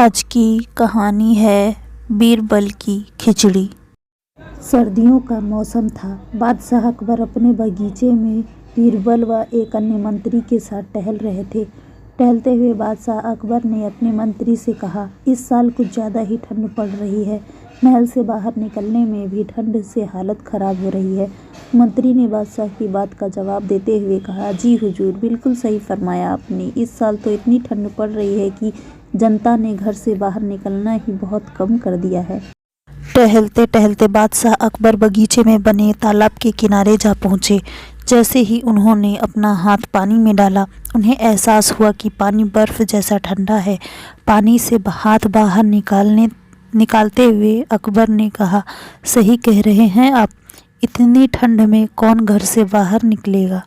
आज की कहानी है बीरबल की खिचड़ी। सर्दियों का मौसम था। बादशाह अकबर अपने बगीचे में बीरबल व एक अन्य मंत्री के साथ टहल रहे थे। टहलते हुए बादशाह अकबर ने अपने मंत्री से कहा, इस साल कुछ ज़्यादा ही ठंड पड़ रही है। महल से बाहर निकलने में भी ठंड से हालत खराब हो रही है। मंत्री ने बादशाह की बात का जवाब देते हुए कहा, जी हुजूर, बिल्कुल सही फरमाया आपने। इस साल तो इतनी ठंड पड़ रही है कि जनता ने घर से बाहर निकलना ही बहुत कम कर दिया है। टहलते टहलते बादशाह अकबर बगीचे में बने तालाब के किनारे जा पहुँचे। जैसे ही उन्होंने अपना हाथ पानी में डाला, उन्हें एहसास हुआ कि पानी बर्फ़ जैसा ठंडा है। पानी से हाथ बाहर निकालते हुए अकबर ने कहा, सही कह रहे हैं आप, इतनी ठंड में कौन घर से बाहर निकलेगा।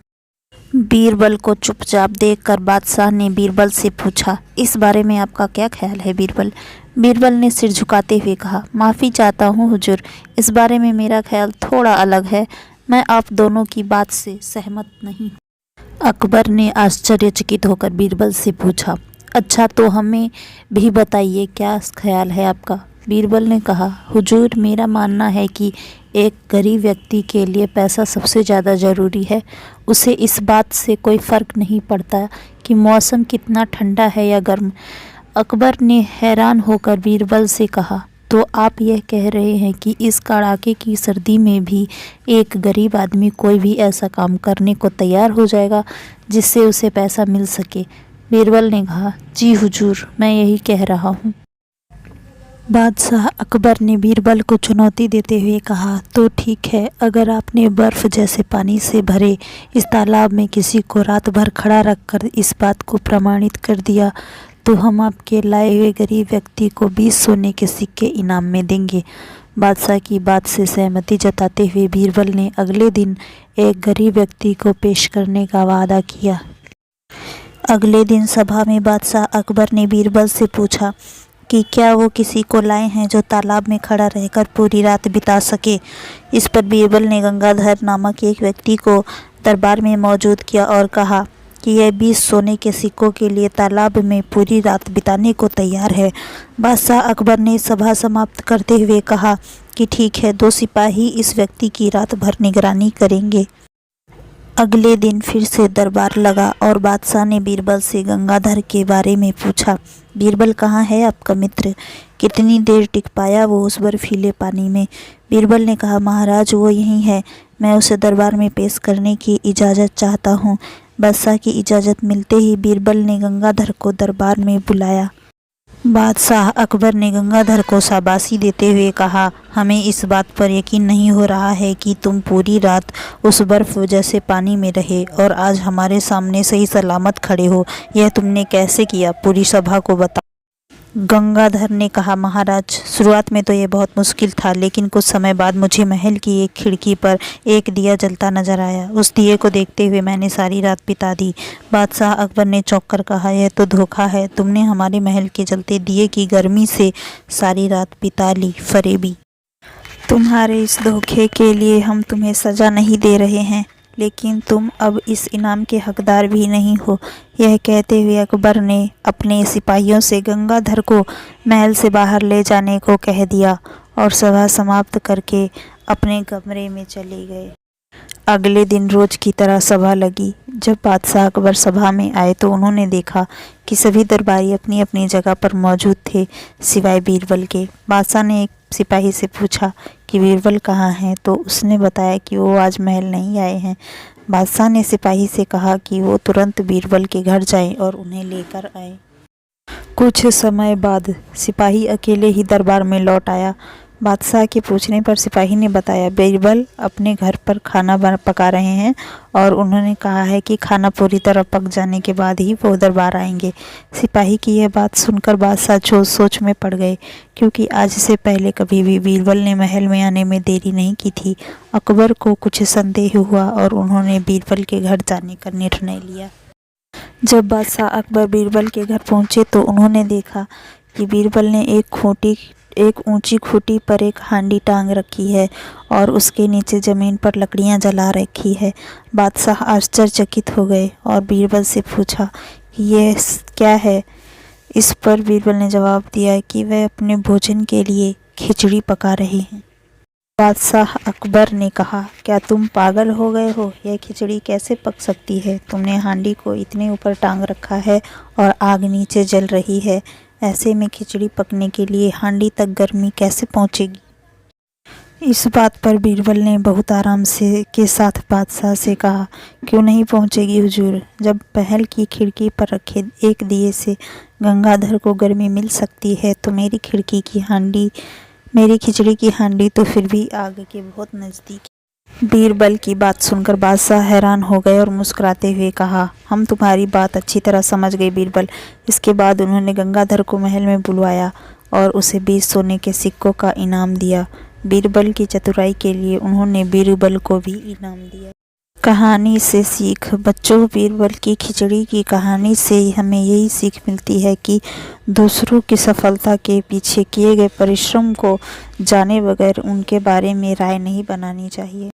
बीरबल को चुपचाप देखकर बादशाह ने बीरबल से पूछा, इस बारे में आपका क्या ख्याल है बीरबल। बीरबल ने सिर झुकाते हुए कहा, माफ़ी चाहता हूँ हुजूर, इस बारे में मेरा ख्याल थोड़ा अलग है। मैं आप दोनों की बात से सहमत नहीं। अकबर ने आश्चर्यचकित होकर बीरबल से पूछा, अच्छा तो हमें भी बताइए, क्या ख्याल है आपका। बीरबल ने कहा, हुजूर, मेरा मानना है कि एक गरीब व्यक्ति के लिए पैसा सबसे ज़्यादा ज़रूरी है। उसे इस बात से कोई फ़र्क नहीं पड़ता कि मौसम कितना ठंडा है या गर्म। अकबर ने हैरान होकर बीरबल से कहा, तो आप यह कह रहे हैं कि इस कड़ाके की सर्दी में भी एक गरीब आदमी कोई भी ऐसा काम करने को तैयार हो जाएगा जिससे उसे पैसा मिल सके। बीरबल ने कहा, जी हुजूर, मैं यही कह रहा हूँ। बादशाह अकबर ने बीरबल को चुनौती देते हुए कहा, तो ठीक है, अगर आपने बर्फ़ जैसे पानी से भरे इस तालाब में किसी को रात भर खड़ा रखकर इस बात को प्रमाणित कर दिया तो हम आपके लाए हुए गरीब व्यक्ति को 20 सोने के सिक्के इनाम में देंगे। बादशाह की बात से सहमति जताते हुए बीरबल ने अगले दिन एक गरीब व्यक्ति को पेश करने का वादा किया। अगले दिन सभा में बादशाह अकबर ने बीरबल से पूछा कि क्या वो किसी को लाए हैं जो तालाब में खड़ा रहकर पूरी रात बिता सके। इस पर बीरबल ने गंगाधर नामक एक व्यक्ति को दरबार में मौजूद किया और कहा कि यह 20 सोने के सिक्कों के लिए तालाब में पूरी रात बिताने को तैयार है। बादशाह अकबर ने सभा समाप्त करते हुए कहा कि ठीक है, 2 सिपाही इस व्यक्ति की रात भर निगरानी करेंगे। अगले दिन फिर से दरबार लगा और बादशाह ने बीरबल से गंगाधर के बारे में पूछा, बीरबल कहाँ है आपका मित्र, कितनी देर टिक पाया वो उस बर्फीले पानी में। बीरबल ने कहा, महाराज, वो यहीं है, मैं उसे दरबार में पेश करने की इजाज़त चाहता हूँ। बादशाह की इजाज़त मिलते ही बीरबल ने गंगाधर को दरबार में बुलाया। बादशाह अकबर ने गंगाधर को शाबाशी देते हुए कहा, हमें इस बात पर यकीन नहीं हो रहा है कि तुम पूरी रात उस बर्फ़ जैसे पानी में रहे और आज हमारे सामने सही सलामत खड़े हो। यह तुमने कैसे किया, पूरी सभा को बताओ। गंगाधर ने कहा, महाराज, शुरुआत में तो ये बहुत मुश्किल था, लेकिन कुछ समय बाद मुझे महल की एक खिड़की पर एक दिया जलता नजर आया। उस दिए को देखते हुए मैंने सारी रात बिता दी। बादशाह अकबर ने चौंक कर कहा, यह तो धोखा है, तुमने हमारे महल के जलते दिए की गर्मी से सारी रात बिता ली, फरेबी। तुम्हारे इस धोखे के लिए हम तुम्हें सज़ा नहीं दे रहे हैं, लेकिन तुम अब इस इनाम के हकदार भी नहीं हो। यह कहते हुए अकबर ने अपने सिपाहियों से गंगाधर को महल से बाहर ले जाने को कह दिया और सभा समाप्त करके अपने कमरे में चले गए। अगले दिन रोज की तरह सभा लगी। जब बादशाह अकबर सभा में आए तो उन्होंने देखा कि सभी दरबारी अपनी अपनी जगह पर मौजूद थे, सिवाय बीरबल के। बादशाह ने एक सिपाही से पूछा कि बीरबल कहाँ हैं, तो उसने बताया कि वो आज महल नहीं आए हैं। बादशाह ने सिपाही से कहा कि वो तुरंत बीरबल के घर जाए और उन्हें लेकर आए। कुछ समय बाद सिपाही अकेले ही दरबार में लौट आया। बादशाह के पूछने पर सिपाही ने बताया, बीरबल अपने घर पर खाना पका रहे हैं और उन्होंने कहा है कि खाना पूरी तरह पक जाने के बाद ही वो दरबार आएंगे। सिपाही की यह बात सुनकर बादशाह सोच में पड़ गए, क्योंकि आज से पहले कभी भी बीरबल ने महल में आने में देरी नहीं की थी। अकबर को कुछ संदेह हुआ और उन्होंने बीरबल के घर जाने का निर्णय लिया। जब बादशाह अकबर बीरबल के घर पहुँचे तो उन्होंने देखा कि बीरबल ने एक ऊंची खूंटी पर एक हांडी टांग रखी है और उसके नीचे ज़मीन पर लकड़ियां जला रखी है। बादशाह आश्चर्यचकित हो गए और बीरबल से पूछा कि यह क्या है। इस पर बीरबल ने जवाब दिया कि वह अपने भोजन के लिए खिचड़ी पका रहे हैं। बादशाह अकबर ने कहा, क्या तुम पागल हो गए हो? यह खिचड़ी कैसे पक सकती है? तुमने हांडी को इतने ऊपर टांग रखा है और आग नीचे जल रही है। ऐसे में खिचड़ी पकने के लिए हांडी तक गर्मी कैसे पहुंचेगी? इस बात पर बीरबल ने बहुत आराम से के साथ बादशाह से कहा, क्यों नहीं पहुंचेगी हुजूर? जब महल की खिड़की पर रखे एक दिए से गंगाधर को गर्मी मिल सकती है तो मेरी खिचड़ी की हांडी तो फिर भी आग के बहुत नज़दीक है। बीरबल की बात सुनकर बादशाह हैरान हो गए और मुस्कुराते हुए कहा, हम तुम्हारी बात अच्छी तरह समझ गए बीरबल। इसके बाद उन्होंने गंगाधर को महल में बुलवाया और उसे 20 सोने के सिक्कों का इनाम दिया। बीरबल की चतुराई के लिए उन्होंने बीरबल को भी इनाम दिया। कहानी से सीख। बच्चों, बीरबल की खिचड़ी की कहानी से हमें यही सीख मिलती है कि दूसरों की सफलता के पीछे किए गए परिश्रम को जाने बगैर उनके बारे में राय नहीं बनानी चाहिए।